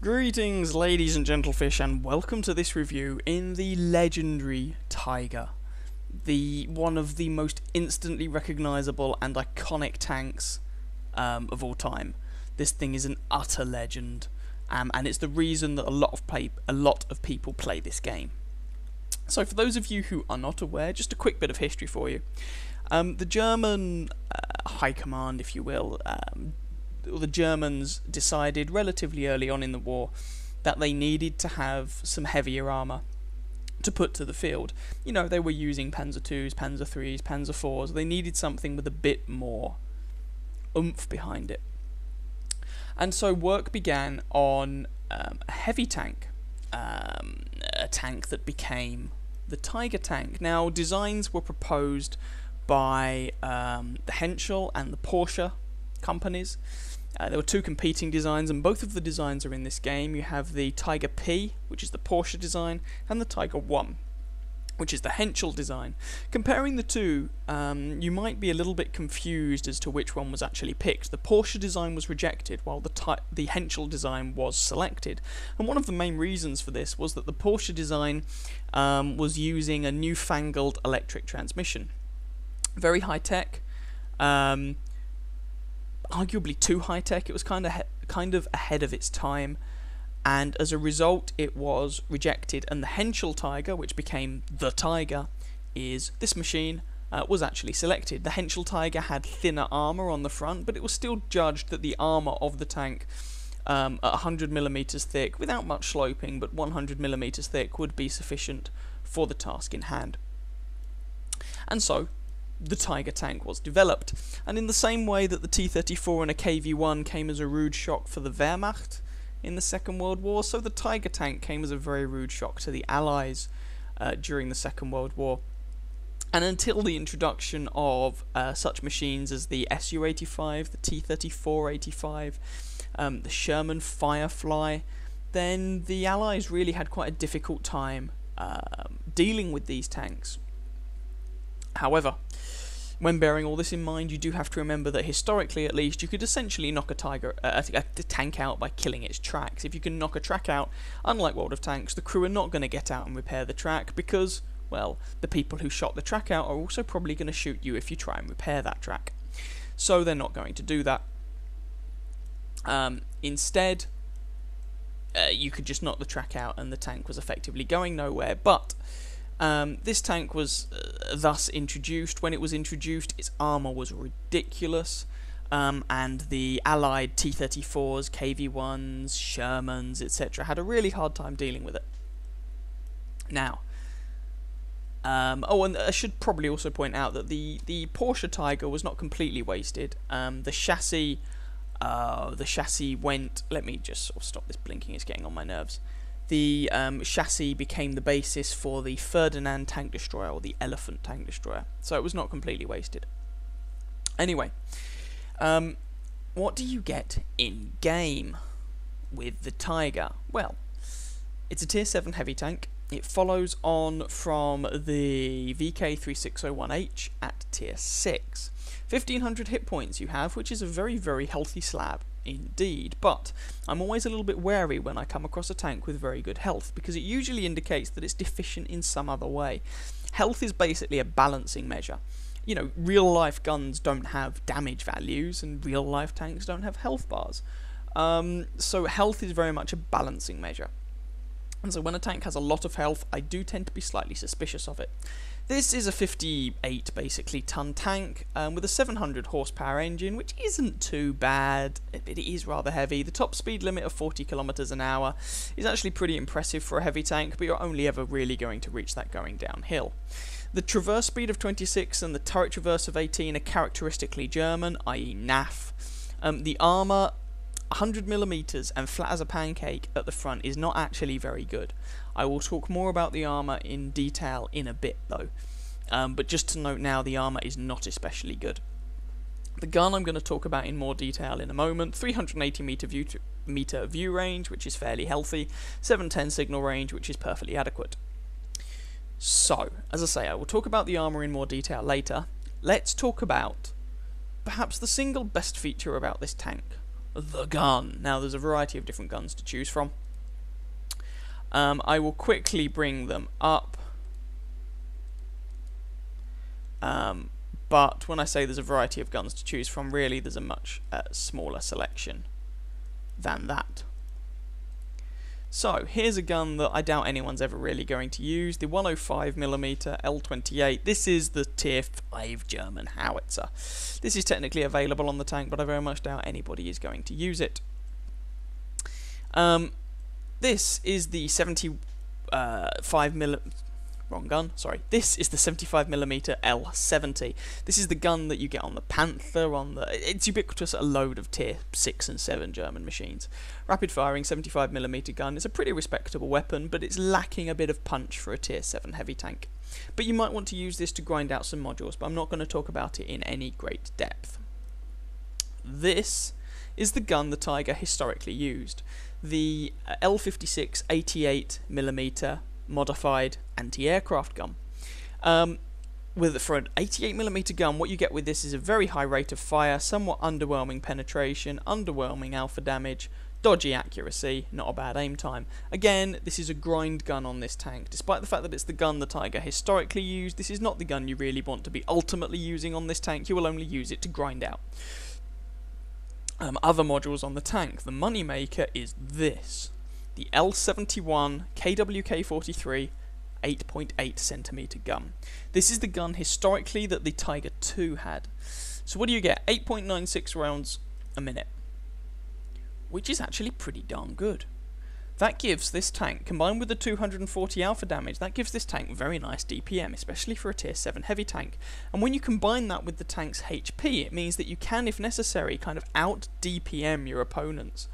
Greetings, ladies and gentlefish, and welcome to this review in the legendary Tiger, the one of the most instantly recognizable and iconic tanks of all time. This thing is an utter legend, and it's the reason that a lot of people play this game. So, for those of you who are not aware, just a quick bit of history for you. The German High Command, if you will, the Germans decided relatively early on in the war that they needed to have some heavier armour to put to the field. You know, they were using Panzer IIs, Panzer IIIs, Panzer IVs. They needed something with a bit more oomph behind it. And so work began on a heavy tank, a tank that became the Tiger tank. Now, designs were proposed by the Henschel and the Porsche companies. There were two competing designs, and both of the designs are in this game. You have the Tiger P, which is the Porsche design, and the Tiger 1, which is the Henschel design. Comparing the two, you might be a little bit confused as to which one was actually picked. The Porsche design was rejected, while the Henschel design was selected. And one of the main reasons for this was that the Porsche design was using a newfangled electric transmission. Very high-tech. Arguably too high tech. It was kind of ahead of its time, and as a result, it was rejected. And the Henschel Tiger, which became the Tiger, is this machine. Was actually selected. The Henschel Tiger had thinner armor on the front, but it was still judged that the armor of the tank, at 100 millimeters thick, without much sloping, but 100 millimeters thick, would be sufficient for the task in hand. And so the Tiger tank was developed, and in the same way that the T-34 and a KV-1 came as a rude shock for the Wehrmacht in the Second World War, so the Tiger tank came as a very rude shock to the Allies during the Second World War. And until the introduction of such machines as the Su-85, the T-34-85, the Sherman Firefly, then the Allies really had quite a difficult time dealing with these tanks. However, when bearing all this in mind, you do have to remember that historically, at least, you could essentially knock a tank out by killing its tracks. If you can knock a track out, unlike World of Tanks, the crew are not going to get out and repair the track because, well, the people who shot the track out are also probably going to shoot you if you try and repair that track. So they're not going to do that. Instead, you could just knock the track out and the tank was effectively going nowhere, but this tank was thus introduced. When it was introduced, its armour was ridiculous, and the Allied T-34s, KV-1s, Shermans, etc. had a really hard time dealing with it. Now, and I should probably also point out that the Porsche Tiger was not completely wasted. The chassis went. Let me just sort of stop this blinking. It's getting on my nerves. The chassis became the basis for the Ferdinand tank destroyer, or the Elephant tank destroyer, so it was not completely wasted. Anyway, what do you get in game with the Tiger? Well, it's a tier 7 heavy tank. It follows on from the VK3601H at tier 6. 1500 hit points you have, which is a very, very healthy slab indeed, but I'm always a little bit wary when I come across a tank with very good health, because it usually indicates that it's deficient in some other way. Health is basically a balancing measure. You know, real life guns don't have damage values, and real life tanks don't have health bars. So health is very much a balancing measure. And so when a tank has a lot of health, I do tend to be slightly suspicious of it. This is a 58 basically ton tank with a 700 horsepower engine, which isn't too bad. It is rather heavy. The top speed limit of 40 kilometers an hour is actually pretty impressive for a heavy tank, but you're only ever really going to reach that going downhill. The traverse speed of 26 and the turret traverse of 18 are characteristically German, i.e. NAF. The armour, 100 millimeters and flat as a pancake at the front, is not actually very good. I will talk more about the armour in detail in a bit though, but just to note now, the armour is not especially good. The gun I'm going to talk about in more detail in a moment. 380 meter view range, which is fairly healthy. 710 signal range, which is perfectly adequate. So, as I say, I will talk about the armour in more detail later. Let's talk about perhaps the single best feature about this tank, the gun. Now, there's a variety of different guns to choose from. I will quickly bring them up. But when I say there's a variety of guns to choose from, really there's a much smaller selection than that. So, here's a gun that I doubt anyone's ever really going to use, the 105mm L28. This is the Tier 5 German howitzer. This is technically available on the tank, but I very much doubt anybody is going to use it. This is the 75mm... Wrong gun, sorry. This is the 75mm L70. This is the gun that you get on the Panther, it's ubiquitous at a load of Tier 6 and 7 German machines. Rapid firing 75mm gun is a pretty respectable weapon, but it's lacking a bit of punch for a Tier 7 heavy tank. But you might want to use this to grind out some modules, but I'm not going to talk about it in any great depth. This is the gun the Tiger historically used. The L56 88mm modified anti-aircraft gun. For an 88mm gun, what you get with this is a very high rate of fire, somewhat underwhelming penetration, underwhelming alpha damage, dodgy accuracy, not a bad aim time. Again, this is a grind gun on this tank. Despite the fact that it's the gun the Tiger historically used, this is not the gun you really want to be ultimately using on this tank. You will only use it to grind out other modules on the tank. The moneymaker is this. The L71 KWK-43 8.8cm gun. This is the gun historically that the Tiger II had. So what do you get? 8.96 rounds a minute, which is actually pretty darn good. That gives this tank, combined with the 240 alpha damage, that gives this tank very nice DPM, especially for a Tier 7 heavy tank. And when you combine that with the tank's HP, it means that you can, if necessary, kind of out-DPM your opponents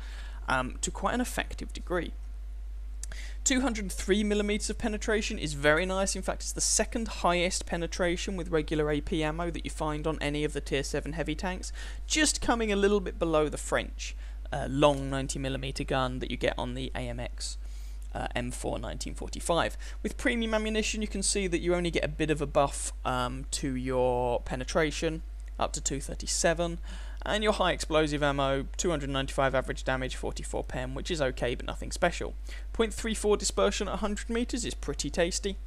to quite an effective degree. 203mm of penetration is very nice. In fact, it's the second highest penetration with regular AP ammo that you find on any of the Tier 7 heavy tanks, just coming a little bit below the French long 90mm gun that you get on the AMX M4 1945. With premium ammunition, you can see that you only get a bit of a buff to your penetration, up to 237, and your high explosive ammo, 295 average damage, 44 pen, which is okay but nothing special. 0.34 dispersion at 100 meters is pretty tasty,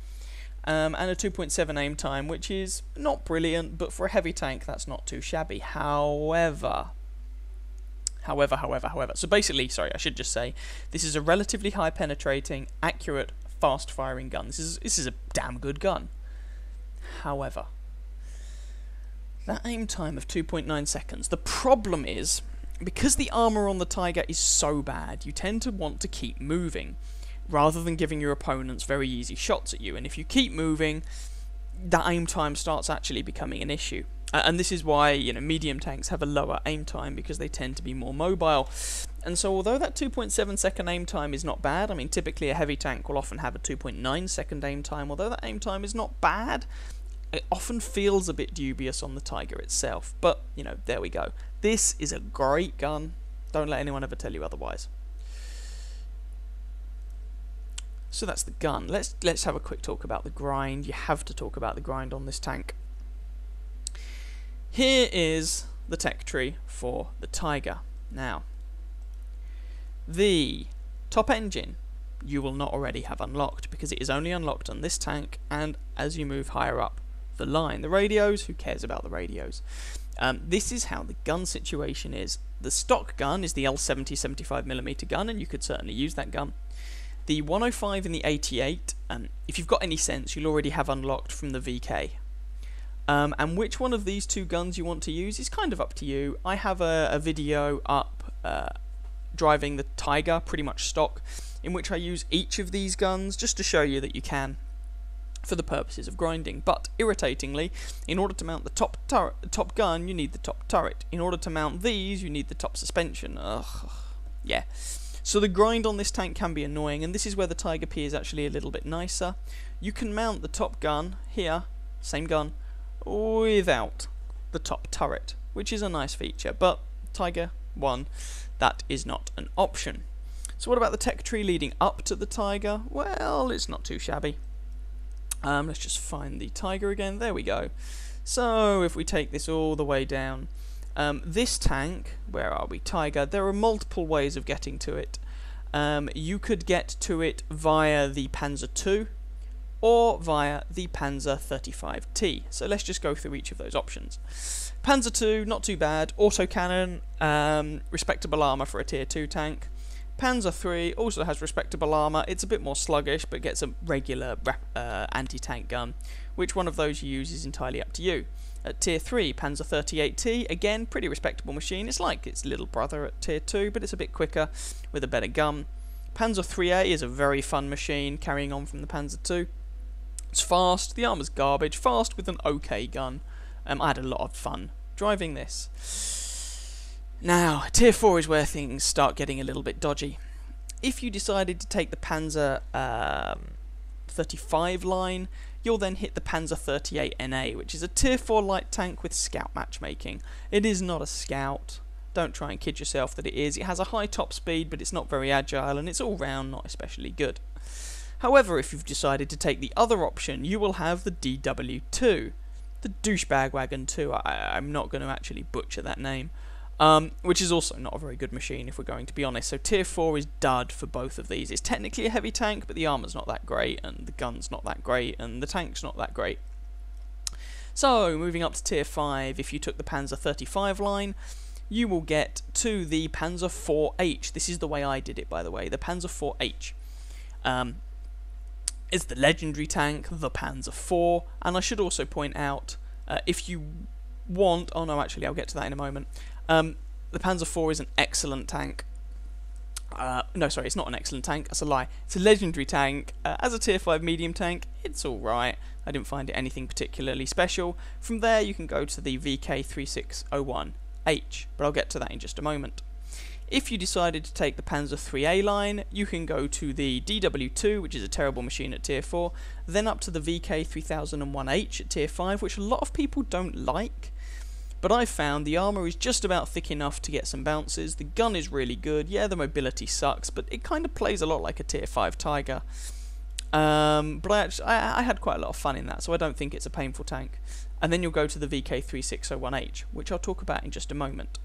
and a 2.7 aim time, which is not brilliant, but for a heavy tank that's not too shabby. However, so basically, sorry, I should just say, this is a relatively high penetrating, accurate, fast firing gun. This is a damn good gun. However, that aim time of 2.9 seconds, the problem is, because the armor on the Tiger is so bad, you tend to want to keep moving, rather than giving your opponents very easy shots at you, and if you keep moving, that aim time starts actually becoming an issue. And this is why, medium tanks have a lower aim time, because they tend to be more mobile. And so although that 2.7 second aim time is not bad, I mean typically a heavy tank will often have a 2.9 second aim time, although that aim time is not bad, it often feels a bit dubious on the Tiger itself. But, there we go. This is a great gun. Don't let anyone ever tell you otherwise. So that's the gun. Let's have a quick talk about the grind. You have to talk about the grind on this tank. Here is the tech tree for the Tiger. Now, the top engine you will not already have unlocked, because it is only unlocked on this tank and as you move higher up the line. The radios, who cares about the radios? This is how the gun situation is. The stock gun is the L70 75mm gun, and you could certainly use that gun. The 105 and the 88, if you've got any sense, you'll already have unlocked from the VK. And which one of these two guns you want to use is kind of up to you. I have a video up driving the Tiger, pretty much stock, in which I use each of these guns just to show you that you can, for the purposes of grinding. But irritatingly, in order to mount the top gun, you need the top turret. In order to mount these, you need the top suspension. Ugh, yeah. So the grind on this tank can be annoying, and this is where the Tiger P is actually a little bit nicer. You can mount the top gun here, same gun, without the top turret, which is a nice feature, but Tiger 1, that is not an option. So what about the tech tree leading up to the Tiger? Well, it's not too shabby. Let's just find the Tiger again. There we go. So if we take this all the way down, This tank, where are we? Tiger. There are multiple ways of getting to it. You could get to it via the Panzer II or via the Panzer 35T. So let's just go through each of those options. Panzer II, not too bad. Autocannon, respectable armour for a tier 2 tank. Panzer III also has respectable armour. It's a bit more sluggish, but gets a regular anti-tank gun. Which one of those you use is entirely up to you. At tier 3, Panzer 38T, again, pretty respectable machine. It's like its little brother at tier 2, but it's a bit quicker with a better gun. Panzer 3A is a very fun machine, carrying on from the Panzer II. It's fast, the armour's garbage, fast with an okay gun. I had a lot of fun driving this. Now, tier 4 is where things start getting a little bit dodgy. If you decided to take the Panzer 35 line, you'll then hit the Panzer 38NA, which is a tier 4 light tank with scout matchmaking. It is not a scout. Don't try and kid yourself that it is. It has a high top speed, but it's not very agile, and it's all round not especially good. However, if you've decided to take the other option, you will have the DW2. The Douchebag Wagon 2. I'm not going to actually butcher that name. Which is also not a very good machine, if we're going to be honest. So tier 4 is dud for both of these. It's technically a heavy tank, but the armour's not that great, and the gun's not that great, and the tank's not that great. So, moving up to tier 5, if you took the Panzer 35 line, you will get to the Panzer 4H. This is the way I did it, by the way. The Panzer 4H. Is the legendary tank, the Panzer IV, and I should also point out, if you want... Oh no, actually, I'll get to that in a moment. The Panzer IV is an excellent tank. No, sorry, it's not an excellent tank. That's a lie. It's a legendary tank. As a tier 5 medium tank, it's alright. I didn't find it anything particularly special. From there, you can go to the VK3601H, but I'll get to that in just a moment. If you decided to take the Panzer 3A line, you can go to the DW2, which is a terrible machine at tier 4, then up to the VK3001H at tier 5, which a lot of people don't like. But I've found the armour is just about thick enough to get some bounces, the gun is really good, yeah, the mobility sucks, but it kind of plays a lot like a tier 5 Tiger. But I had quite a lot of fun in that, so I don't think it's a painful tank. And then you'll go to the VK3601H, which I'll talk about in just a moment.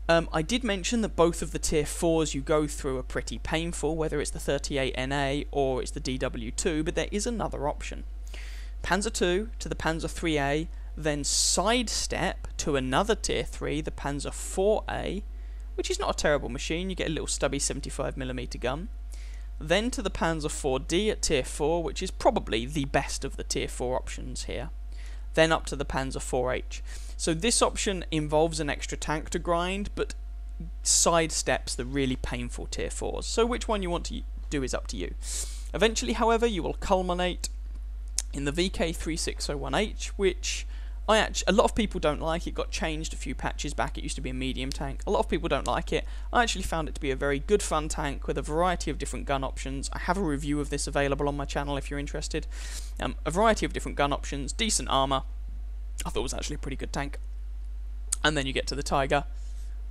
I did mention that both of the tier 4s you go through are pretty painful, whether it's the 38NA or it's the DW2, but there is another option. Panzer II to the Panzer 3A, then sidestep to another tier 3, the Panzer 4A, which is not a terrible machine, you get a little stubby 75mm gun. Then to the Panzer 4D at tier 4, which is probably the best of the tier 4 options here. Then up to the Panzer 4H. So this option involves an extra tank to grind, but sidesteps the really painful tier 4s. So which one you want to do is up to you. Eventually, however, you will culminate in the VK3601H, which a lot of people don't like. It got changed a few patches back. It used to be a medium tank. A lot of people don't like it. I actually found it to be a very good fun tank with a variety of different gun options. I have a review of this available on my channel if you're interested. A variety of different gun options, decent armour. I thought it was actually a pretty good tank. And then you get to the Tiger,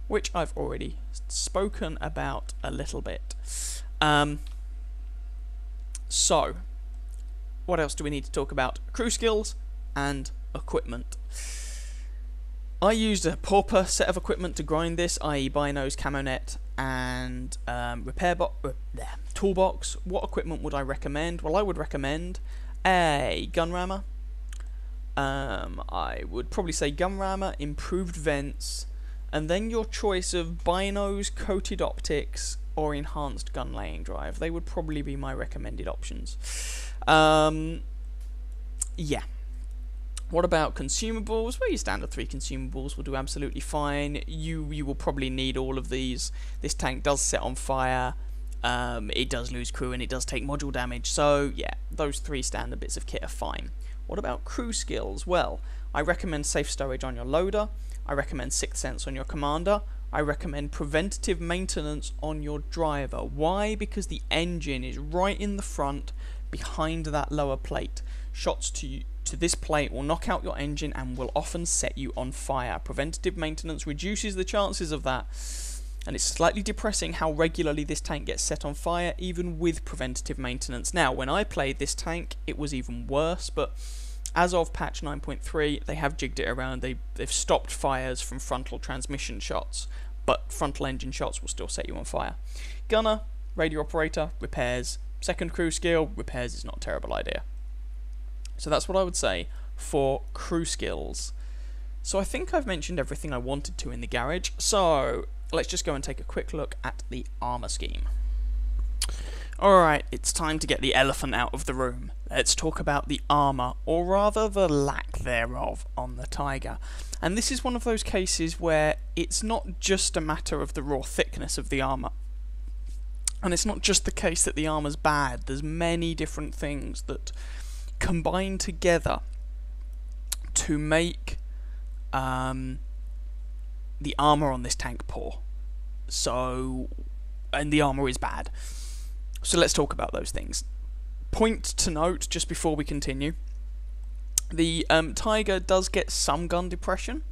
which I've already spoken about a little bit. So, what else do we need to talk about? Crew skills and equipment. I used a pauper set of equipment to grind this, i.e. binos, camo net, and toolbox. What equipment would I recommend? Well, I would recommend a gun rammer. I would probably say gun rammer, improved vents, and then your choice of binos, coated optics, or enhanced gun laying drive. They would probably be my recommended options. Yeah. What about consumables? Well, your standard 3 consumables will do absolutely fine. You will probably need all of these. This tank does set on fire, it does lose crew, and it does take module damage. So, yeah, those 3 standard bits of kit are fine. What about crew skills? Well, I recommend safe stowage on your loader. I recommend 6th sense on your commander. I recommend preventative maintenance on your driver. Why? Because the engine is right in the front, behind that lower plate. Shots to this plate will knock out your engine and will often set you on fire. Preventative maintenance reduces the chances of that, and it's slightly depressing how regularly this tank gets set on fire, even with preventative maintenance. Now, when I played this tank, it was even worse, but As of patch 9.3, they have jigged it around. They've stopped fires from frontal transmission shots, but frontal engine shots will still set you on fire. Gunner, radio operator, repairs. Second crew skill, repairs is not a terrible idea. So that's what I would say for crew skills. So I think I've mentioned everything I wanted to in the garage, so let's just go and take a quick look at the armour scheme. Alright, it's time to get the elephant out of the room. Let's talk about the armour, or rather the lack thereof, on the Tiger. And this is one of those cases where it's not just a matter of the raw thickness of the armour. And it's not just the case that the armour's bad. There's many different things that combine together to make the armour on this tank poor. And the armour is bad. So let's talk about those things. Point to note, just before we continue, the Tiger does get some gun depression,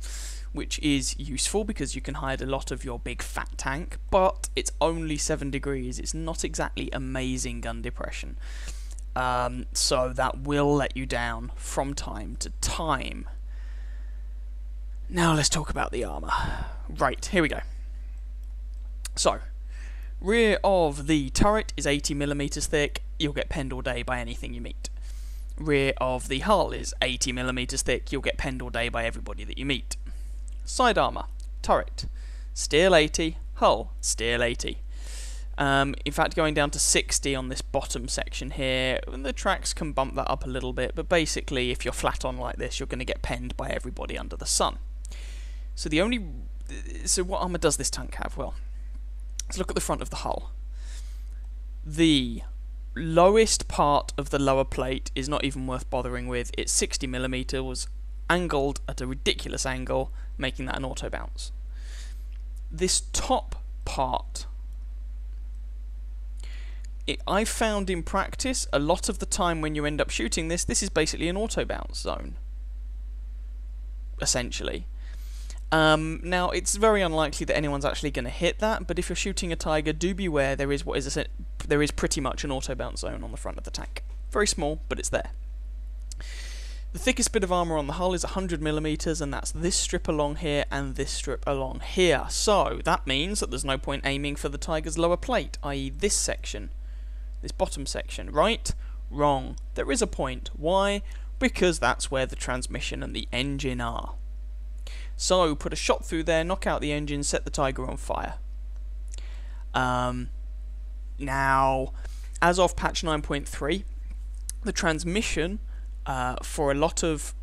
which is useful because you can hide a lot of your big fat tank, but it's only 7 degrees. It's not exactly amazing gun depression. So that will let you down from time to time. Now let's talk about the armour. Right, here we go. So, rear of the turret is 80mm thick. You'll get penned all day by anything you meet. Rear of the hull is 80mm thick. You'll get penned all day by everybody that you meet. Side armour, turret, steel 80, hull, steel 80. In fact, going down to 60 on this bottom section here, the tracks can bump that up a little bit, but basically if you're flat on like this, you're going to get penned by everybody under the sun. So what armour does this tank have? Well, let's look at the front of the hull. The lowest part of the lower plate is not even worth bothering with. It's 60mm, angled at a ridiculous angle, making that an auto bounce. This top part, I've found in practice, a lot of the time when you end up shooting this is basically an auto bounce zone, essentially. Now, it's very unlikely that anyone's actually going to hit that, but if you're shooting a Tiger, do beware, there is pretty much an auto bounce zone on the front of the tank. Very small, but it's there. The thickest bit of armour on the hull is 100mm, and that's this strip along here and this strip along here. So, that means that there's no point aiming for the Tiger's lower plate, i.e. this section, this bottom section. Right? Wrong. There is a point. Why? Because that's where the transmission and the engine are. So, put a shot through there, knock out the engine, set the Tiger on fire. Now, as of patch 9.3, the transmission for a lot of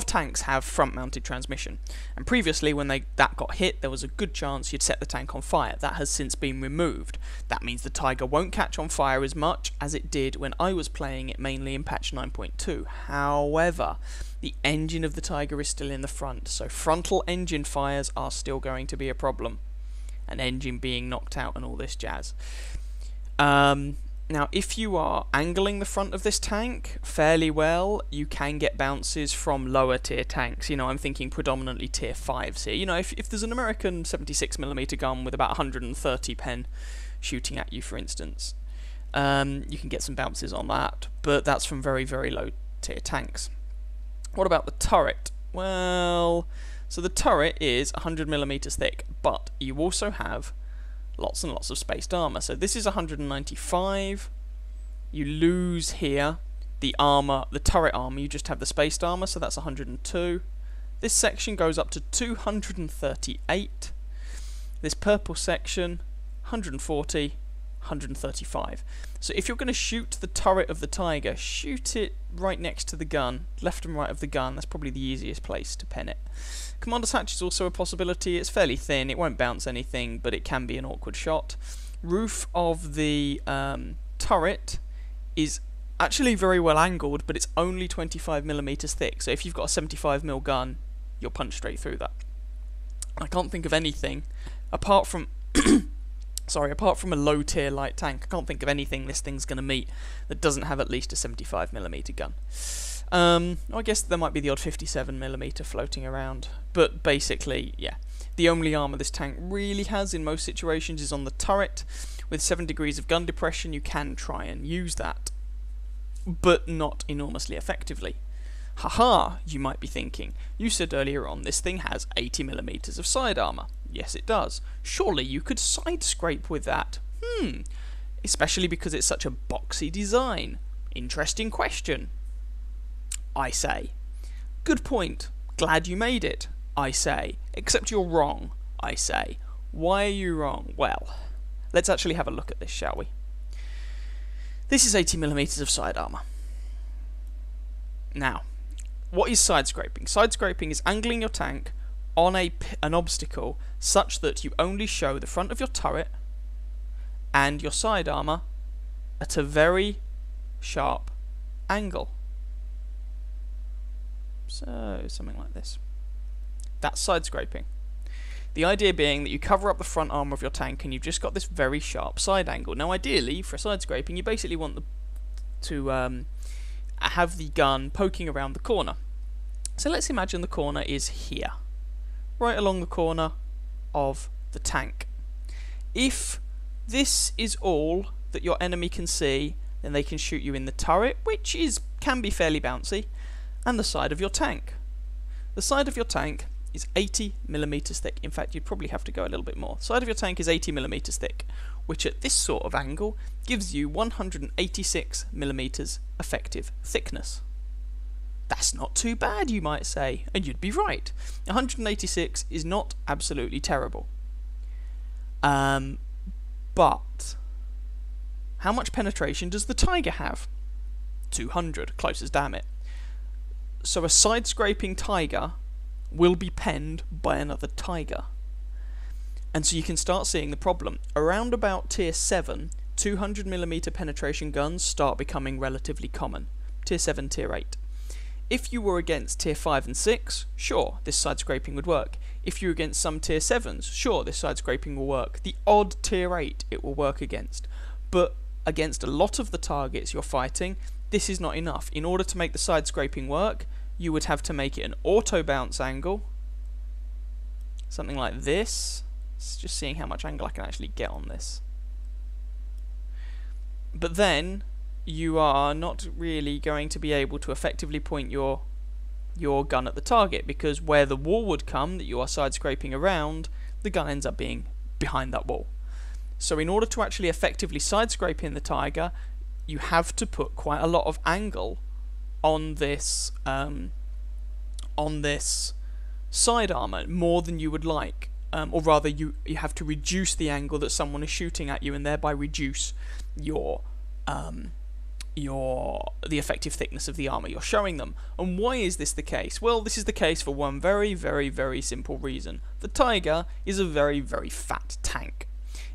tanks have front-mounted transmission, and previously when that got hit, there was a good chance you'd set the tank on fire. That has since been removed. That means the Tiger won't catch on fire as much as it did when I was playing it mainly in patch 9.2. However, the engine of the Tiger is still in the front, so frontal engine fires are still going to be a problem. An engine being knocked out and all this jazz. Now, if you are angling the front of this tank fairly well, you can get bounces from lower tier tanks. You know, I'm thinking predominantly tier 5s here. You know, if there's an American 76mm gun with about 130 pen shooting at you, for instance, you can get some bounces on that, but that's from very, very low tier tanks. What about the turret? Well, so the turret is 100mm thick, but you also have lots and lots of spaced armour. So this is 195. You lose here the armour, the turret armour, you just have the spaced armour, so that's 102. This section goes up to 238. This purple section, 140, 135. So if you're going to shoot the turret of the Tiger, shoot it right next to the gun, left and right of the gun. That's probably the easiest place to pen it. Commander's hatch is also a possibility. It's fairly thin, it won't bounce anything, but it can be an awkward shot. Roof of the turret is actually very well angled, but it's only 25mm thick, so if you've got a 75mm gun, you'll punch straight through that. I can't think of anything, apart from apart from a low tier light tank, I can't think of anything this thing's going to meet that doesn't have at least a 75mm gun. I guess there might be the odd 57mm floating around, but basically, yeah. The only armour this tank really has in most situations is on the turret. With 7 degrees of gun depression, you can try and use that, but not enormously effectively. Haha, you might be thinking. You said earlier on this thing has 80mm of side armour. Yes, it does. Surely you could side scrape with that. Especially because it's such a boxy design. Interesting question. I say. Good point. Glad you made it. I say. Except you're wrong. I say. Why are you wrong? Well, let's actually have a look at this, shall we? This is 80mm of side armour. Now, what is side scraping? Side scraping is angling your tank on an obstacle such that you only show the front of your turret and your side armour at a very sharp angle. So, something like this. That's side scraping. The idea being that you cover up the front armour of your tank and you've just got this very sharp side angle. Now ideally, for side scraping, you basically want to have the gun poking around the corner. So let's imagine the corner is here. Right along the corner of the tank. If this is all that your enemy can see, then they can shoot you in the turret, which can be fairly bouncy, and the side of your tank. The side of your tank is 80mm thick. In fact, you'd probably have to go a little bit more. The side of your tank is 80mm thick, which at this sort of angle gives you 186mm effective thickness. That's not too bad, you might say, and you'd be right. 186 is not absolutely terrible. But how much penetration does the Tiger have? 200, close as damn it. So a side scraping Tiger will be penned by another Tiger. And so you can start seeing the problem. Around about tier 7, 200mm penetration guns start becoming relatively common. Tier 7, tier 8. If you were against tier 5 and 6, sure, this side scraping would work. If you're against some tier 7s, sure, this side scraping will work. The odd tier 8 it will work against. But against a lot of the targets you're fighting, this is not enough. In order to make the side scraping work, you would have to make it an auto bounce angle. Something like this. It's just seeing how much angle I can actually get on this. But then you are not really going to be able to effectively point your gun at the target, because where the wall would come that you are side scraping around, the gun ends up being behind that wall. So in order to actually effectively side scrape in the Tiger, you have to put quite a lot of angle on this side armor, more than you would like, or rather you have to reduce the angle that someone is shooting at you, and thereby reduce the effective thickness of the armor you're showing them. And why is this the case? Well, this is the case for one very, very, very simple reason. The Tiger is a very, very fat tank.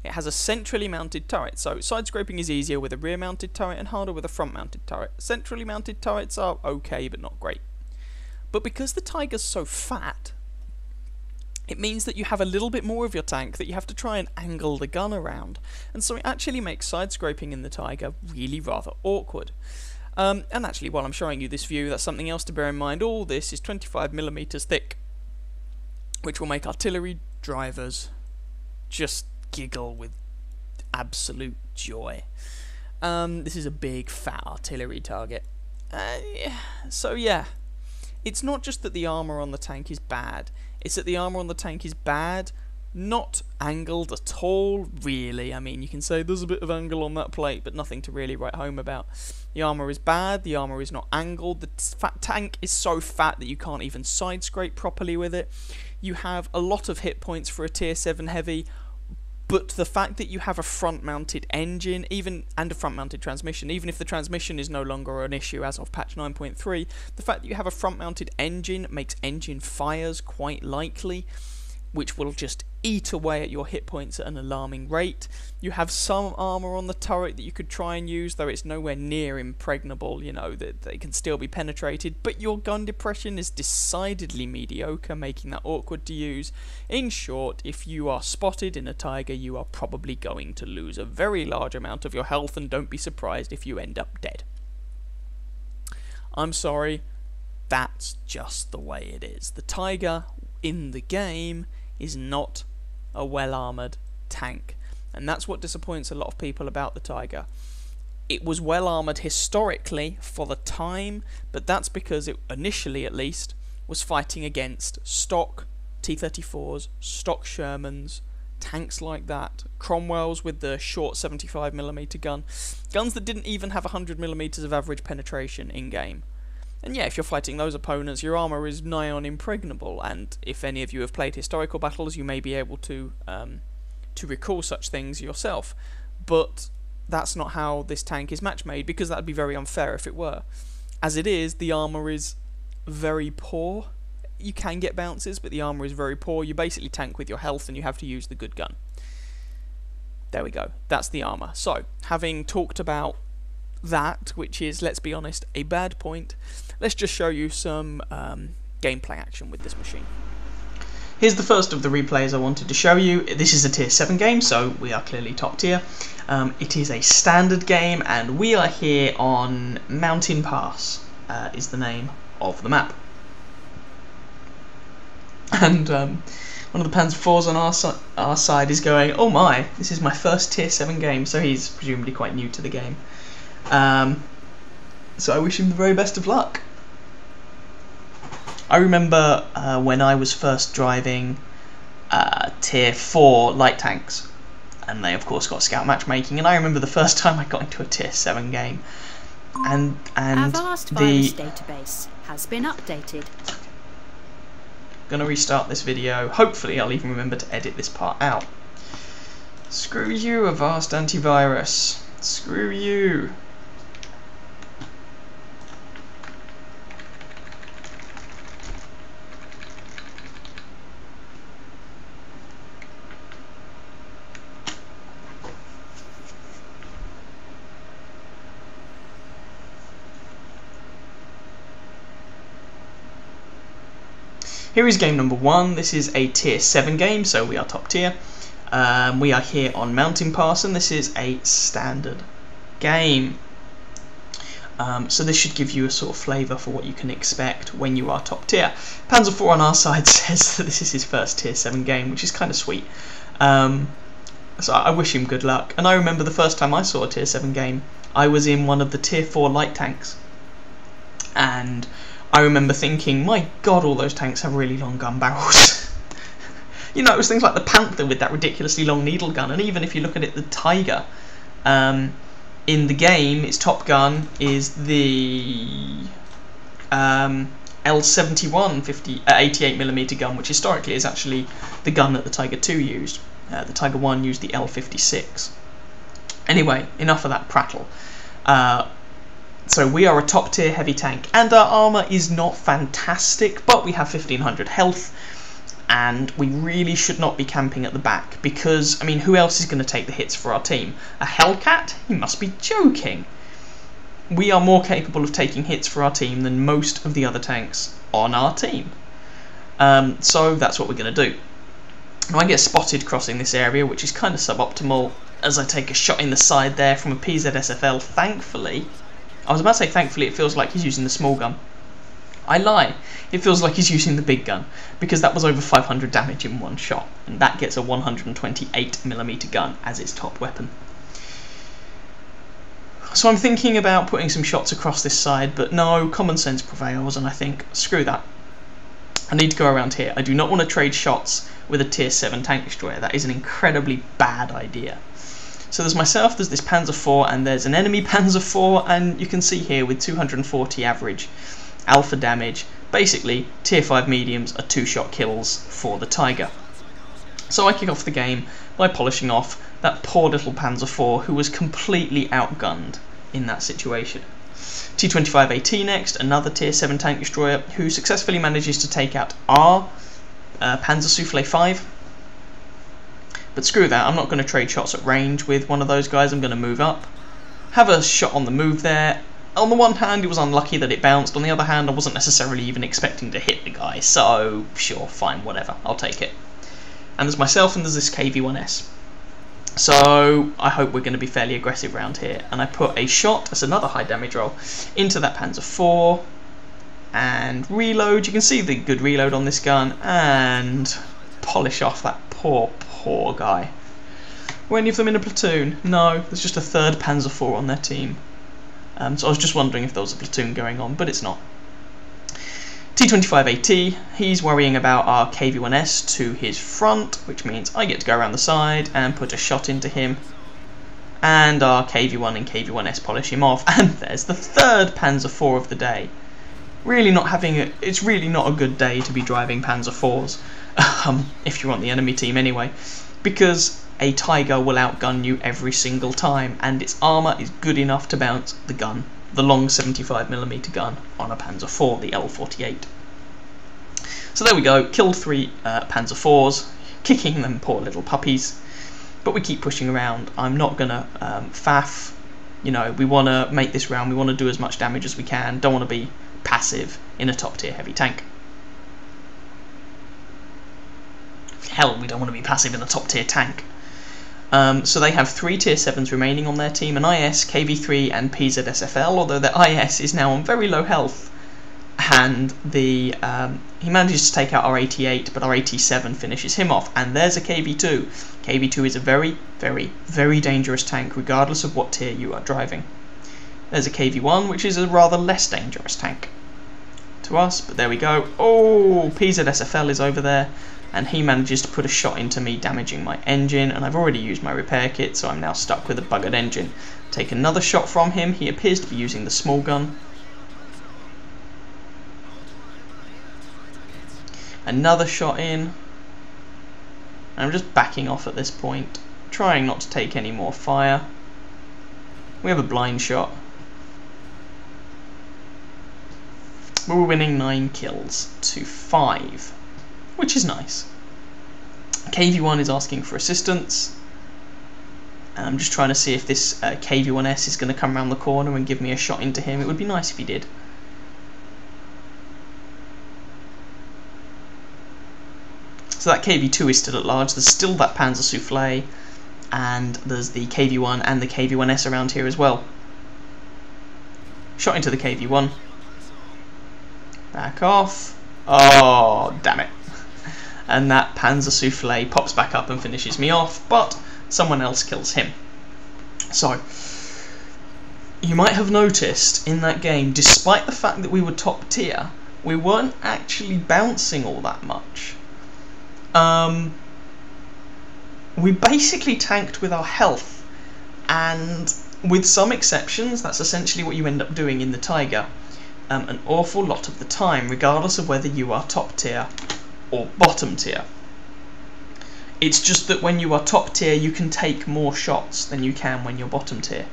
It has a centrally mounted turret, so side scraping is easier with a rear mounted turret and harder with a front mounted turret. Centrally mounted turrets are okay, but not great. But because the Tiger's so fat, it means that you have a little bit more of your tank that you have to try and angle the gun around, and so it actually makes side scraping in the Tiger really rather awkward. And actually, while I'm showing you this view, that's something else to bear in mind. All this is 25mm thick, which will make artillery drivers just giggle with absolute joy. This is a big fat artillery target. So yeah, it's not just that the armour on the tank is bad, it's that the armour on the tank is bad, not angled at all, really. I mean, you can say there's a bit of angle on that plate, but nothing to really write home about. The armour is bad, the armour is not angled, the fat tank is so fat that you can't even side scrape properly with it. You have a lot of hit points for a tier 7 heavy, but the fact that you have a front-mounted engine, and a front-mounted transmission, even if the transmission is no longer an issue as of patch 9.3, the fact that you have a front-mounted engine makes engine fires quite likely, which will just eat away at your hit points at an alarming rate. You have some armour on the turret that you could try and use, though it's nowhere near impregnable, you know, that they can still be penetrated, but your gun depression is decidedly mediocre, making that awkward to use. In short, if you are spotted in a Tiger, you are probably going to lose a very large amount of your health, and don't be surprised if you end up dead. I'm sorry, that's just the way it is. The Tiger in the game is not a well-armoured tank, and that's what disappoints a lot of people about the Tiger. It was well armoured historically for the time, but that's because it, initially at least, was fighting against stock T-34s, stock Shermans, tanks like that, Cromwells with the short 75mm gun, guns that didn't even have 100mm of average penetration in-game. And yeah, if you're fighting those opponents, your armour is nigh on impregnable, and if any of you have played historical battles, you may be able to recall such things yourself. But that's not how this tank is match made, because that would be very unfair if it were. As it is, the armour is very poor. You can get bounces, but the armour is very poor. You basically tank with your health and you have to use the good gun. There we go. That's the armour. So, having talked about that, which is, let's be honest, a bad point, let's just show you some gameplay action with this machine. Here's the first of the replays I wanted to show you. This is a tier 7 game, so we are clearly top tier. It is a standard game, and we are here on Mountain Pass, is the name of the map. And one of the Panzer IVs on our side is going, oh my, this is my first tier 7 game, so he's presumably quite new to the game. So I wish him the very best of luck. I remember when I was first driving tier 4 light tanks, and they of course got scout matchmaking, and I remember the first time I got into a tier 7 game, and Avast virus database has been updated. Gonna restart this video. Hopefully I'll even remember to edit this part out. Screw you, Avast antivirus. Screw you. Here is game number 1. This is a tier 7 game, so we are top tier. We are here on Mountain Pass, and this is a standard game. So this should give you a sort of flavour for what you can expect when you are top tier. Panzer IV on our side says that this is his first tier 7 game, which is kind of sweet. So I wish him good luck. And I remember the first time I saw a tier 7 game, I was in one of the tier 4 light tanks. And I remember thinking, my god, all those tanks have really long gun barrels. You know, it was things like the Panther with that ridiculously long needle gun, and even if you look at it, the Tiger. In the game, its top gun is the L71 88mm gun, which historically is actually the gun that the Tiger II used. The Tiger I used the L56. Anyway, enough of that prattle. So we are a top tier heavy tank, and our armour is not fantastic, but we have 1500 health, and we really should not be camping at the back, because, I mean, who else is going to take the hits for our team? A Hellcat? You must be joking. We are more capable of taking hits for our team than most of the other tanks on our team. So that's what we're going to do. Now I get spotted crossing this area, which is kind of suboptimal, as I take a shot in the side there from a PZSFL, thankfully. I was about to say thankfully it feels like he's using the small gun. I lie. It feels like he's using the big gun, because that was over 500 damage in one shot, and that gets a 128mm gun as its top weapon. So I'm thinking about putting some shots across this side, but no, common sense prevails, and I think, screw that. I need to go around here. I do not want to trade shots with a tier 7 tank destroyer. That is an incredibly bad idea. So there's myself, there's this Panzer IV, and there's an enemy Panzer IV, and you can see here with 240 average alpha damage, basically tier 5 mediums are 2-shot kills for the Tiger. So I kick off the game by polishing off that poor little Panzer IV who was completely outgunned in that situation. T-25AT next, another tier 7 tank destroyer who successfully manages to take out our Panzer Soufflé 5. But screw that, I'm not going to trade shots at range with one of those guys. I'm going to move up, have a shot on the move there. On the one hand, it was unlucky that it bounced. On the other hand, I wasn't necessarily even expecting to hit the guy. So, sure, fine, whatever, I'll take it. And there's myself and there's this KV-1S. So, I hope we're going to be fairly aggressive around here. And I put a shot, that's another high damage roll, into that Panzer IV. And reload, you can see the good reload on this gun. And polish off that poor guy. Were any of them in a platoon? No, there's just a 3rd Panzer IV on their team. So I was just wondering if there was a platoon going on, but it's not. T-25AT, he's worrying about our KV-1S to his front, which means I get to go around the side and put a shot into him. And our KV-1 and KV-1S polish him off, and there's the 3rd Panzer IV of the day. It's really not a good day to be driving Panzer IVs, if you're on the enemy team anyway, because a Tiger will outgun you every single time, and its armour is good enough to bounce the gun, the long 75mm gun on a Panzer IV, the L48. So there we go, killed 3 Panzer IVs, kicking them poor little puppies. But we keep pushing around. I'm not gonna faff. You know, we want to make this round. We want to do as much damage as we can. Don't want to be passive in a top tier heavy tank. Hell, we don't want to be passive in a top tier tank. So they have 3 tier 7s remaining on their team: an IS, KV-3 and PZSFL, although their IS is now on very low health. And he manages to take out our 88, but our 87 finishes him off. And there's a KV-2. KV-2 is a very, very, very dangerous tank, regardless of what tier you are driving. There's a KV-1, which is a rather less dangerous tank to us, but there we go. Oh, PZSFL is over there, and he manages to put a shot into me, damaging my engine, and I've already used my repair kit, so I'm now stuck with a buggered engine. Take another shot from him. He appears to be using the small gun. Another shot in. I'm just backing off at this point, trying not to take any more fire. We have a blind shot. We're winning 9 kills to 5, which is nice. KV-1 is asking for assistance. And I'm just trying to see if this KV-1S is going to come around the corner and give me a shot into him. It would be nice if he did. So that KV-2 is still at large. There's still that Panzer Soufflé, and there's the KV-1 and the KV-1S around here as well. Shot into the KV-1. Back off. Oh, damn it. And that Panzer Soufflé pops back up and finishes me off, but someone else kills him. So, you might have noticed in that game, despite the fact that we were top tier, we weren't actually bouncing all that much. We basically tanked with our health, and with some exceptions, that's essentially what you end up doing in the Tiger an awful lot of the time, regardless of whether you are top tier or bottom tier. It's just that when you are top tier, you can take more shots than you can when you're bottom tier.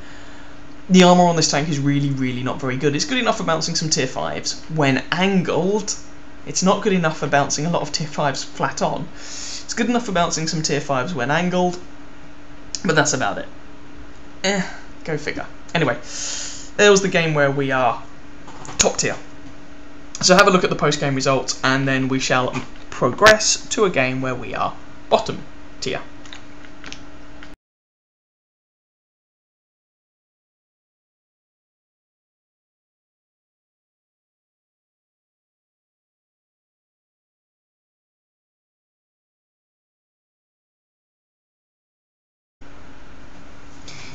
The armour on this tank is really, really not very good. It's good enough for bouncing some tier 5s when angled. It's not good enough for bouncing a lot of tier 5s flat on. It's good enough for bouncing some tier 5s when angled, but that's about it. Go figure. Anyway, there was the game where we are top tier. So have a look at the post-game results, and then we shall progress to a game where we are bottom tier.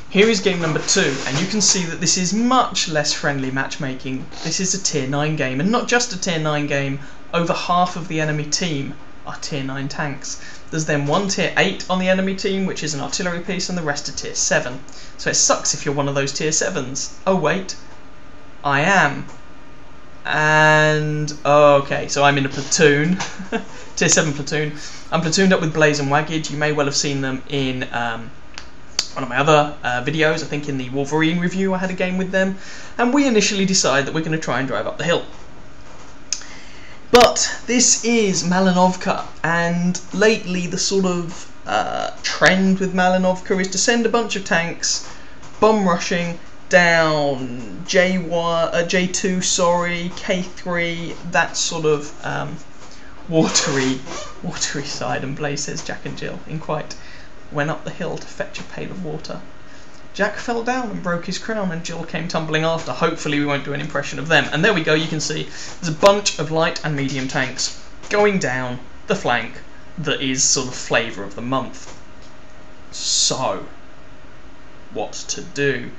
Here is game number 2, and you can see that this is much less friendly matchmaking. This is a tier 9 game, and not just a tier 9 game, over half of the enemy team are tier 9 tanks. There's then one tier 8 on the enemy team, which is an artillery piece, and the rest are tier 7. So it sucks if you're one of those tier 7s. Oh wait, I am. And, okay, so I'm in a platoon, tier 7 platoon. I'm platooned up with Blaze and Waggage. You may well have seen them in one of my other videos. I think in the Wolverine review I had a game with them, and we initially decided that we're going to try and drive up the hill. But this is Malinovka, and lately the sort of trend with Malinovka is to send a bunch of tanks bomb rushing down J2, sorry, K3, that sort of watery side. And Blaze says Jack and Jill in quite went up the hill to fetch a pail of water. Jack fell down and broke his crown, and Jill came tumbling after. Hopefully we won't do an impression of them. And there we go, you can see there's a bunch of light and medium tanks going down the flank that is sort of flavour of the month. So, what to do?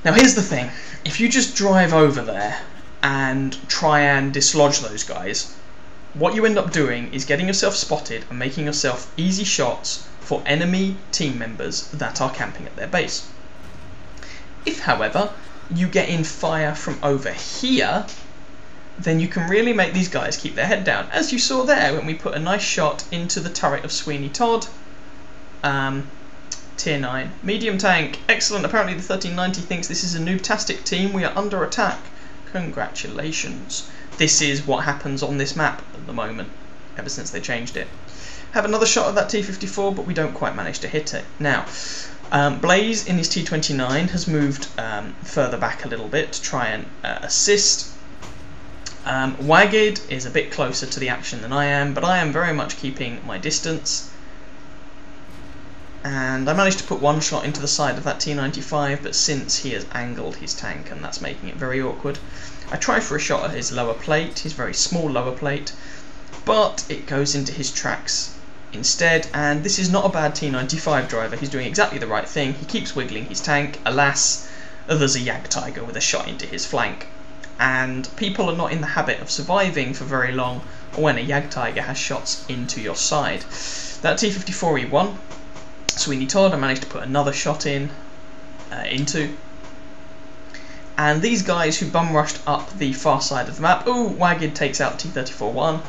Now here's the thing, if you just drive over there and try and dislodge those guys, what you end up doing is getting yourself spotted and making yourself easy shots for enemy team members that are camping at their base. If, however, you get in fire from over here, then you can really make these guys keep their head down, as you saw there when we put a nice shot into the turret of Sweeney Todd. Tier 9. Medium tank. Excellent. Apparently the 1390 thinks this is a noob-tastic team. We are under attack. Congratulations. This is what happens on this map at the moment, ever since they changed it. Have another shot at that T-54, but we don't quite manage to hit it. Now, Blaze in his T-29 has moved further back a little bit to try and assist. Wagged is a bit closer to the action than I am, but I am very much keeping my distance. And I managed to put one shot into the side of that T-95, but since he has angled his tank, and that's making it very awkward. I try for a shot at his lower plate, his very small lower plate, but it goes into his tracks instead, and this is not a bad T-95 driver. He's doing exactly the right thing. He keeps wiggling his tank. Alas, there's a Jagdtiger with a shot into his flank, and people are not in the habit of surviving for very long when a Jagdtiger has shots into your side. That T-54E1, Sweeney Todd, I managed to put another shot into. And these guys who bum rushed up the far side of the map, ooh, Wagged takes out T-34-1.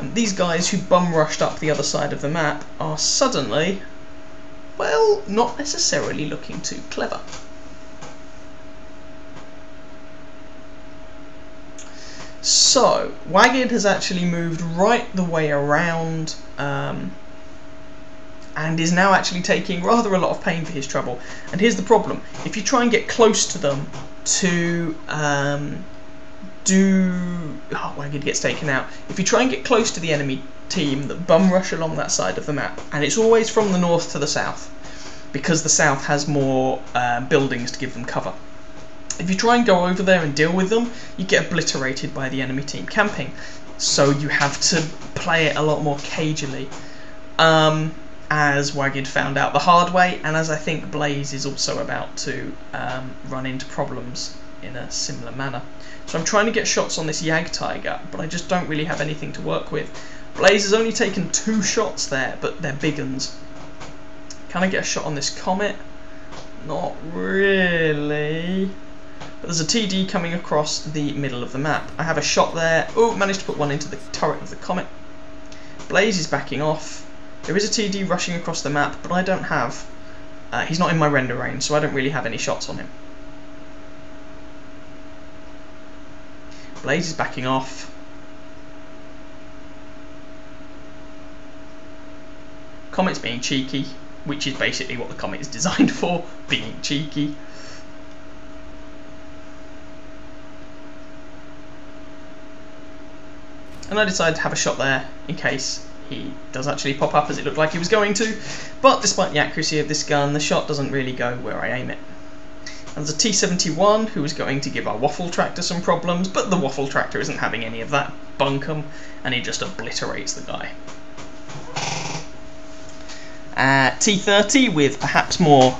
And these guys who bum rushed up the other side of the map are suddenly, well, not necessarily looking too clever. So, Wagged has actually moved right the way around, and is now actually taking rather a lot of pain for his trouble. And here's the problem: if you try and get close to them to Wagged gets taken out. If you try and get close to the enemy team that bum rush along that side of the map, and it's always from the north to the south, because the south has more buildings to give them cover. If you try and go over there and deal with them, you get obliterated by the enemy team camping. So you have to play it a lot more cagily. As Wagged found out the hard way, and as I think Blaze is also about to run into problems in a similar manner. So I'm trying to get shots on this Jagdtiger, but I just don't really have anything to work with. Blaze has only taken 2 shots there, but they're big uns. Can I get a shot on this Comet? Not really. But there's a TD coming across the middle of the map. I have a shot there. Oh, managed to put one into the turret of the Comet. Blaze is backing off. There is a TD rushing across the map, but I don't have... he's not in my render range, so I don't really have any shots on him. Blaze is backing off. Comet's being cheeky, which is basically what the Comet is designed for, being cheeky. And I decided to have a shot there in case he does actually pop up, as it looked like he was going to, but despite the accuracy of this gun, the shot doesn't really go where I aim it. And there's a T-71 who is going to give our Waffle Tractor some problems, but the Waffle Tractor isn't having any of that bunkum, and he just obliterates the guy. T-30 with perhaps more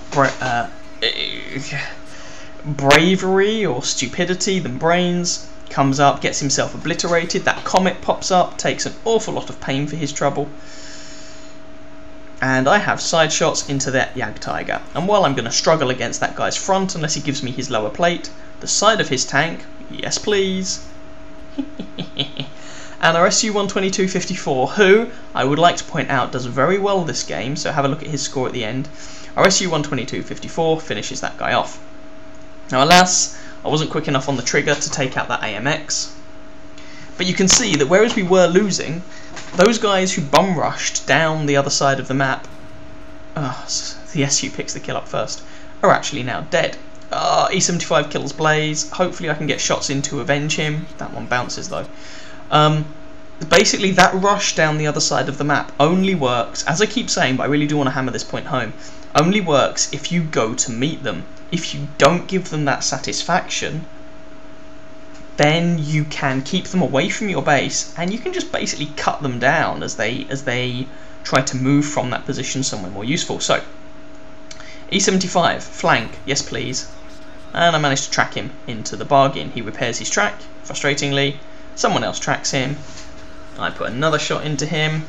bravery or stupidity than brains, comes up, gets himself obliterated. That Comet pops up, takes an awful lot of pain for his trouble. And I have side shots into that Jagdtiger. And while I'm going to struggle against that guy's front, unless he gives me his lower plate, the side of his tank, yes please. And our Su-122-54, who, I would like to point out, does very well this game, so have a look at his score at the end. Our Su-122-54 finishes that guy off. Now alas, I wasn't quick enough on the trigger to take out that AMX. But you can see that whereas we were losing, those guys who bum rushed down the other side of the map, the SU picks the kill up first, are actually now dead. E75 kills Blaze. Hopefully I can get shots in to avenge him. That one bounces though. Basically that rush down the other side of the map only works, as I keep saying, but I really do want to hammer this point home, only works if you go to meet them. If you don't give them that satisfaction, then you can keep them away from your base, and you can just basically cut them down as they try to move from that position somewhere more useful. So, E75, flank, yes please. And I managed to track him into the bargain. He repairs his track, frustratingly. Someone else tracks him. I put another shot into him.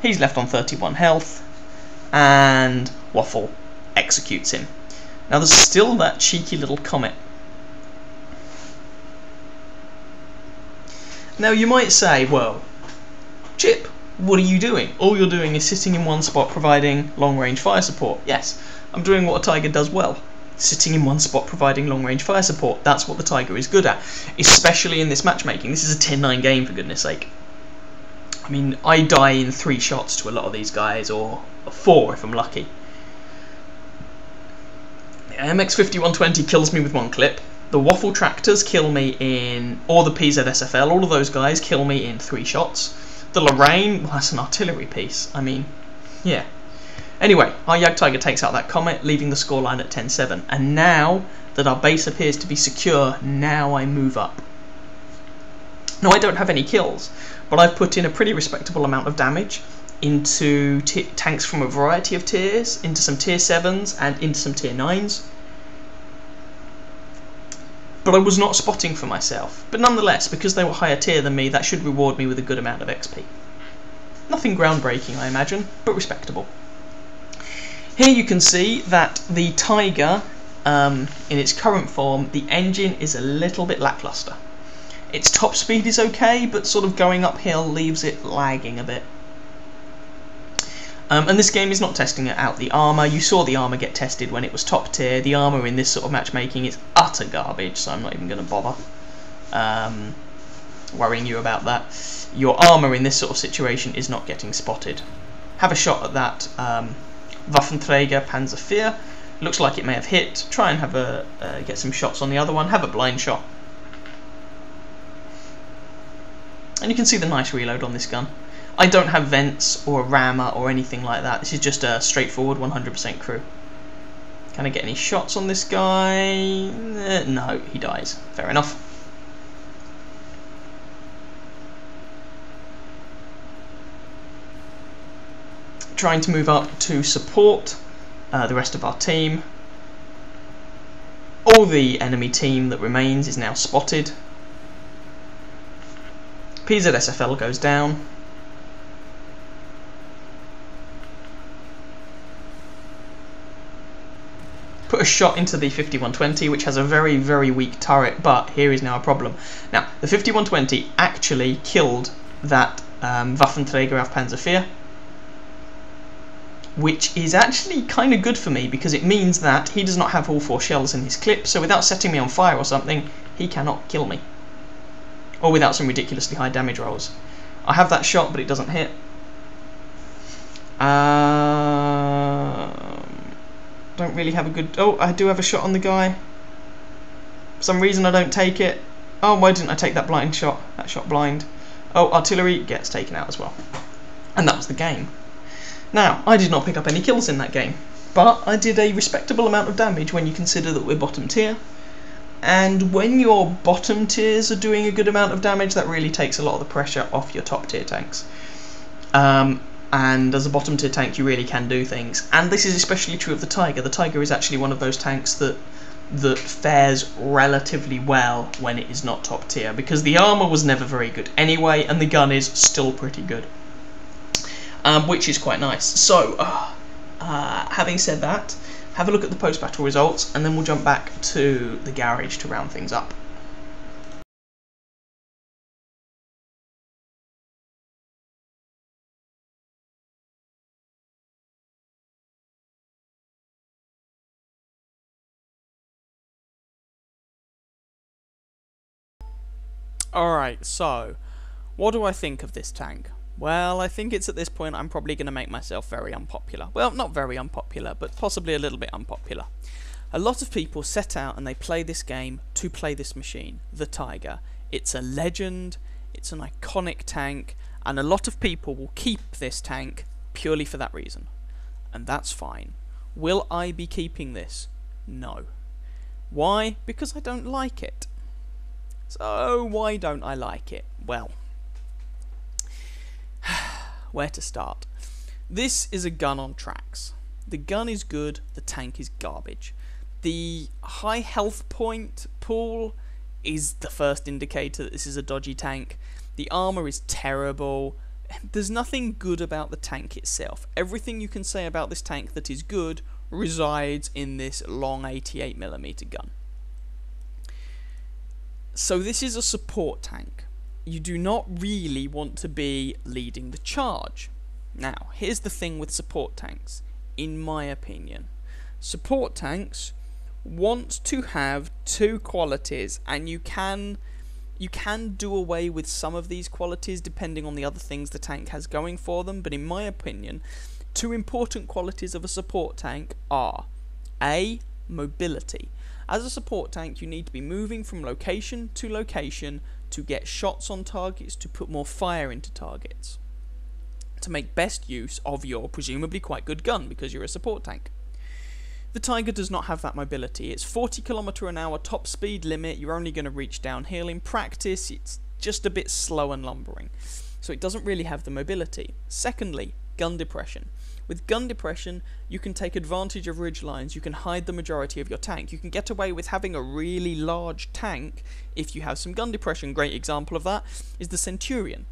He's left on 31 health. And Waffle executes him. Now there's still that cheeky little comet. Now you might say, well, Chip, what are you doing? All you're doing is sitting in one spot providing long-range fire support. Yes, I'm doing what a Tiger does well. Sitting in one spot providing long-range fire support. That's what the Tiger is good at. Especially in this matchmaking. This is a 10-9 game, for goodness sake. I mean, I die in 3 shots to a lot of these guys, or 4 if I'm lucky. The MX-5120 kills me with 1 clip. The Waffle Tractors kill me in, or the PZSFL, all of those guys kill me in 3 shots. The Lorraine, well, that's an artillery piece. I mean, yeah. Anyway, our Jagdtiger takes out that Comet, leaving the scoreline at 10-7. And now that our base appears to be secure, now I move up. Now, I don't have any kills, but I've put in a pretty respectable amount of damage into tanks from a variety of tiers, into some tier 7s and into some tier 9s. But I was not spotting for myself. But nonetheless, because they were higher tier than me, that should reward me with a good amount of XP. Nothing groundbreaking, I imagine, but respectable. Here you can see that the Tiger, in its current form, the engine is a little bit lackluster. Its top speed is okay, but sort of going uphill leaves it lagging a bit. And this game is not testing out the armour. You saw the armour get tested when it was top tier. The armour in this sort of matchmaking is utter garbage, so I'm not even going to bother worrying you about that. Your armour in this sort of situation is not getting spotted. Have a shot at that Waffenträger Panzer IV. Looks like it may have hit. Try and have a get some shots on the other one. Have a blind shot. And you can see the nice reload on this gun. I don't have vents or a rammer or anything like that. This is just a straightforward 100% crew. Can I get any shots on this guy? No, he dies. Fair enough. Trying to move up to support the rest of our team. All the enemy team that remains is now spotted. PZSFL goes down. Put a shot into the 5120, which has a very, very weak turret, but here is now a problem. Now, the 5120 actually killed that Waffenträger auf Panzer IV, which is actually kind of good for me, because it means that he does not have all 4 shells in his clip, so without setting me on fire or something, he cannot kill me. Or without some ridiculously high damage rolls. I have that shot, but it doesn't hit. Don't really have a good... Oh, I do have a shot on the guy. For some reason I don't take it. Oh, why didn't I take that blind shot? That shot blind. Oh, artillery gets taken out as well. And that was the game. Now, I did not pick up any kills in that game, but I did a respectable amount of damage when you consider that we're bottom tier. And when your bottom tiers are doing a good amount of damage, that really takes a lot of the pressure off your top tier tanks. And as a bottom tier tank, you really can do things. And this is especially true of the Tiger. The Tiger is actually one of those tanks that fares relatively well when it is not top tier, because the armour was never very good anyway, and the gun is still pretty good, which is quite nice. So, having said that, have a look at the post-battle results, and then we'll jump back to the garage to round things up. Alright, so, what do I think of this tank? Well, I think it's at this point I'm probably going to make myself very unpopular. Well, not very unpopular, but possibly a little bit unpopular. A lot of people set out and they play this game to play this machine, the Tiger. It's a legend, it's an iconic tank, and a lot of people will keep this tank purely for that reason. And that's fine. Will I be keeping this? No. Why? Because I don't like it. So, why don't I like it? Well, where to start? This is a gun on tracks. The gun is good, the tank is garbage. The high health point pool is the first indicator that this is a dodgy tank. The armor is terrible. There's nothing good about the tank itself. Everything you can say about this tank that is good resides in this long 88mm gun. So this is a support tank. You do not really want to be leading the charge. Now, here's the thing with support tanks, in my opinion. Support tanks want to have two qualities, and you can do away with some of these qualities depending on the other things the tank has going for them, but in my opinion, two important qualities of a support tank are A, mobility. As a support tank, you need to be moving from location to location to get shots on targets, to put more fire into targets, to make best use of your presumably quite good gun because you're a support tank. The Tiger does not have that mobility. It's 40 km/h top speed limit. You're only going to reach downhill. In practice, it's just a bit slow and lumbering. So it doesn't really have the mobility. Secondly, gun depression. With gun depression, you can take advantage of ridge lines. You can hide the majority of your tank. You can get away with having a really large tank if you have some gun depression. Great example of that is the Centurion.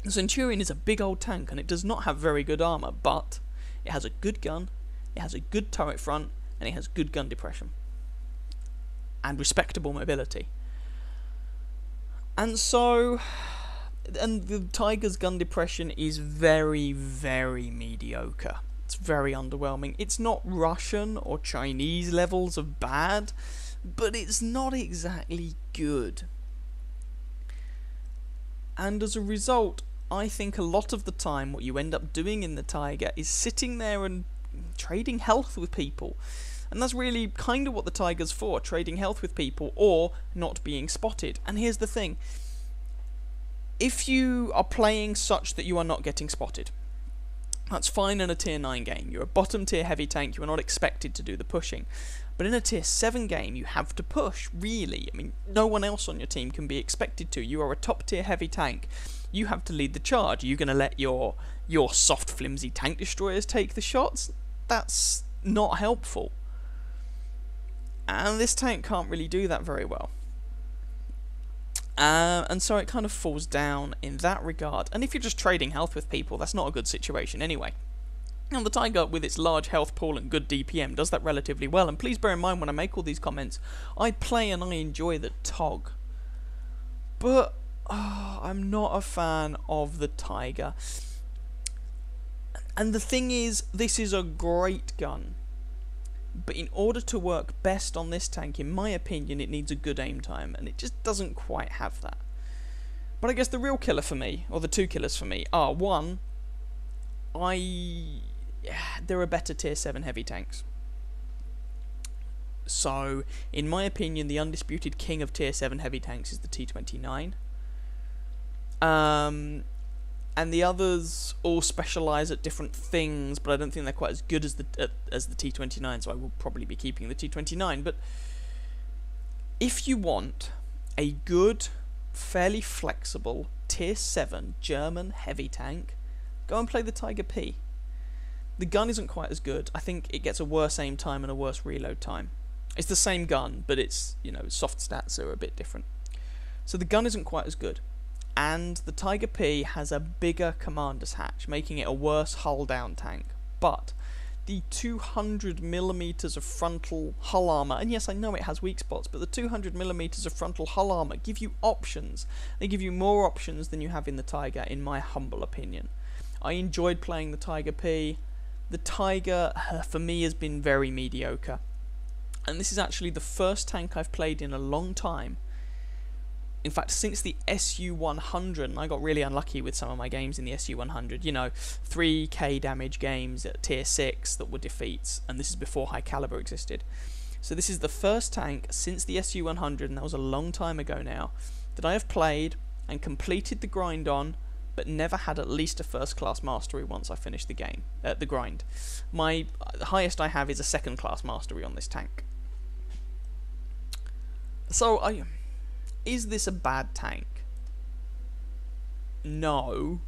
The Centurion is a big old tank and it does not have very good armor, but it has a good gun, it has a good turret front, and it has good gun depression. And respectable mobility. And so, and the Tiger's gun depression is very, very mediocre. It's very underwhelming. It's not Russian or Chinese levels of bad, but it's not exactly good. And as a result, I think a lot of the time what you end up doing in the Tiger is sitting there and trading health with people. And that's really kind of what the Tiger's for, trading health with people or not being spotted. And here's the thing. If you are playing such that you are not getting spotted, that's fine in a tier 9 game. You're a bottom tier heavy tank, you are not expected to do the pushing. But in a tier 7 game, you have to push, really. I mean, no one else on your team can be expected to. You are a top tier heavy tank. You have to lead the charge. Are you going to let your soft, flimsy tank destroyers take the shots? That's not helpful. And this tank can't really do that very well. And so it kind of falls down in that regard. And if you're just trading health with people, that's not a good situation anyway. Now, the Tiger, with its large health pool and good DPM, does that relatively well. And please bear in mind when I make all these comments, I play and I enjoy the TOG. But I'm not a fan of the Tiger. And the thing is, this is a great gun. But in order to work best on this tank, in my opinion, it needs a good aim time. And it just doesn't quite have that. But I guess the real killer for me, or the two killers for me, are one, there are better tier 7 heavy tanks. So, in my opinion, the undisputed king of tier 7 heavy tanks is the T29. And the others all specialise at different things, but I don't think they're quite as good as the T29, so I will probably be keeping the T29. But if you want a good, fairly flexible tier 7 German heavy tank, go and play the Tiger P. The gun isn't quite as good. I think it gets a worse aim time and a worse reload time. It's the same gun, but it's, soft stats are a bit different. So the gun isn't quite as good. And the Tiger P has a bigger commander's hatch, making it a worse hull down tank. But the 200mm of frontal hull armour, and yes, I know it has weak spots, but the 200mm of frontal hull armour give you options. They give you more options than you have in the Tiger, in my humble opinion. I enjoyed playing the Tiger P. The Tiger, for me, has been very mediocre. And this is actually the first tank I've played in a long time. In fact, since the SU-100, and I got really unlucky with some of my games in the SU-100, 3k damage games at tier 6 that were defeats, and this is before high caliber existed. So this is the first tank since the SU-100, and that was a long time ago now, that I have played and completed the grind on, but never had at least a first class mastery once I finished the game, the grind. My highest I have is a second class mastery on this tank. So, is this a bad tank? No.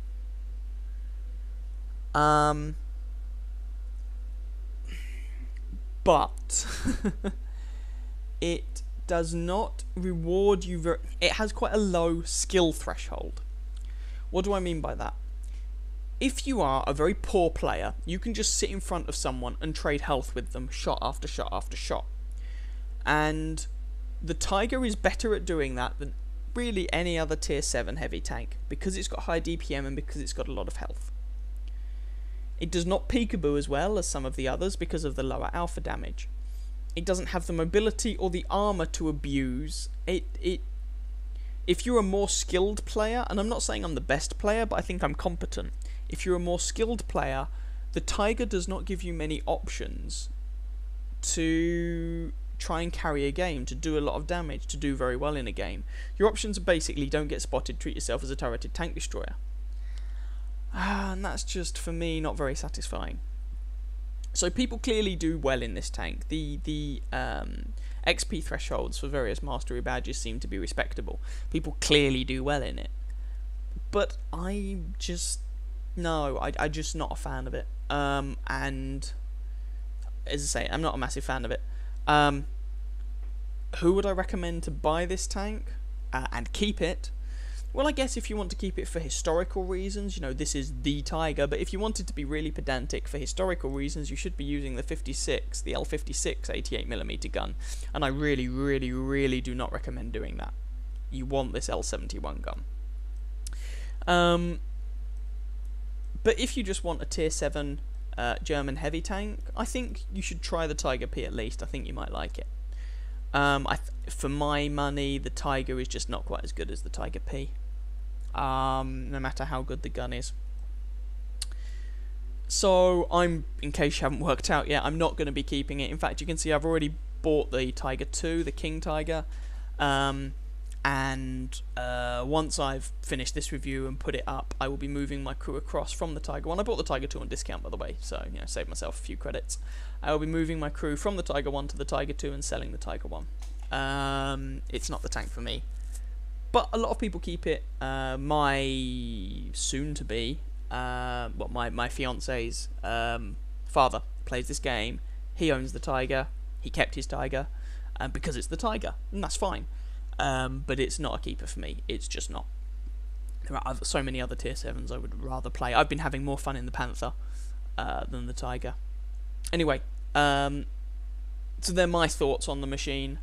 But it does not reward you very... It has quite a low skill threshold. What do I mean by that? If you are a very poor player, you can just sit in front of someone and trade health with them, shot after shot after shot. And the Tiger is better at doing that than really any other tier 7 heavy tank, because it's got high DPM and because it's got a lot of health. It does not peekaboo as well as some of the others because of the lower alpha damage. It doesn't have the mobility or the armor to abuse. If you're a more skilled player, and I'm not saying I'm the best player, but I think I'm competent. If you're a more skilled player, the Tiger does not give you many options to try and carry a game, to do a lot of damage, to do very well in a game. Your options are basically don't get spotted, treat yourself as a turreted tank destroyer. And that's just, for me, not very satisfying. So people clearly do well in this tank. The XP thresholds for various mastery badges seem to be respectable. People clearly do well in it. But I'm just... No, I'm just not a fan of it. And, as I say, I'm not a massive fan of it. Who would I recommend to buy this tank and keep it? Well, I guess if you want to keep it for historical reasons, you know, this is the Tiger, but if you wanted to be really pedantic for historical reasons, you should be using the L56 88mm gun, and I really, really, really do not recommend doing that. You want this L71 gun. But if you just want a tier 7 German heavy tank, I think you should try the Tiger P at least. I think you might like it. For my money, the Tiger is just not quite as good as the Tiger P. No matter how good the gun is. So, in case you haven't worked out yet, I'm not going to be keeping it. In fact, you can see I've already bought the Tiger 2, the King Tiger. And once I've finished this review and put it up, I will be moving my crew across from the Tiger 1. I bought the Tiger 2 on discount, by the way, so, you know, saved myself a few credits. I will be moving my crew from the Tiger 1 to the Tiger 2 and selling the Tiger 1. It's not the tank for me. But a lot of people keep it. My soon-to-be, my fiance's father plays this game. He owns the Tiger. He kept his Tiger because it's the Tiger, and that's fine. But it's not a keeper for me. It's just not. There are so many other tier 7s I would rather play. I've been having more fun in the Panther than the Tiger. Anyway, so they're my thoughts on the machine.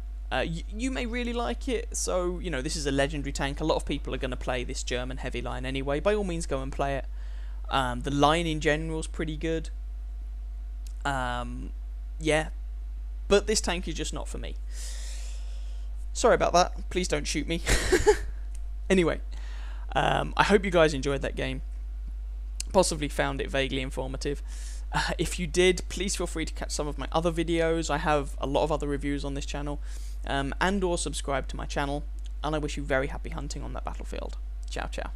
You may really like it, so, you know, this is a legendary tank. A lot of people are going to play this German heavy line anyway. By all means, go and play it. The line in general is pretty good. Yeah, but this tank is just not for me. Sorry about that. Please don't shoot me. Anyway, I hope you guys enjoyed that game. Possibly found it vaguely informative. If you did, please feel free to catch some of my other videos. I have a lot of other reviews on this channel. And or subscribe to my channel. And I wish you very happy hunting on that battlefield. Ciao, ciao.